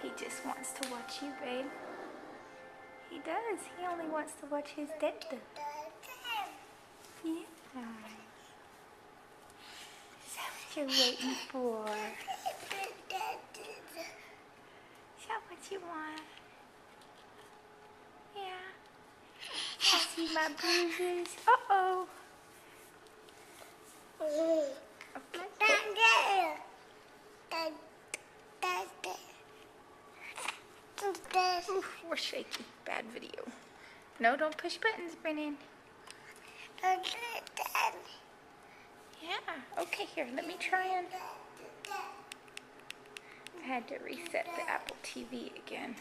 He just wants to watch you, babe. He does. He only wants to watch his dad. Yeah. Is that what you're waiting for? Is that what you want? Yeah. You see my bruises? Uh-oh. Oof, we're shaky. Bad video. No, don't push buttons, Brennan. Yeah. Okay, here. Let me try and... I had to reset the Apple TV again.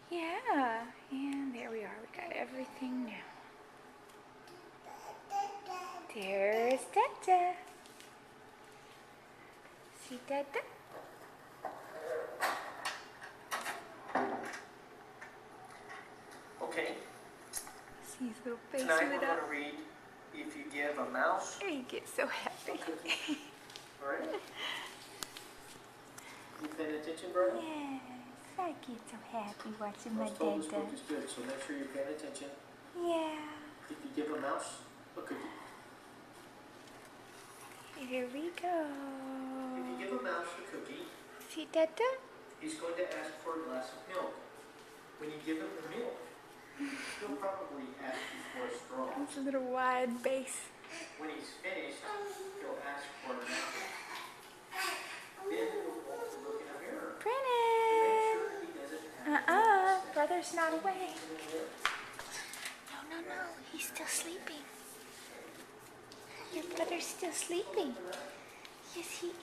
Yeah. And there we are. We got everything now. There's Dada. See Dada? Okay. See his little face Tonight we're lit going up. to read If You Give a Mouse. He gets so happy. All right. You paying attention, Brian? Yes, I get so happy watching my I was told this Dada. book is good, so make sure you're paying attention. Yeah. If you give a mouse a cookie. Here we go. If you give a mouse a cookie, See Dada? he's going to ask for a glass of milk. When you give him the milk, he'll probably ask you for a straw. It's a little wide base. When he's finished, he'll ask for a napkin. Then he'll want to look in a mirror to make Brennan! sure he doesn't have Brother's not awake. in the mirror. No. He's still sleeping. Your brother's still sleeping. Yes, he is.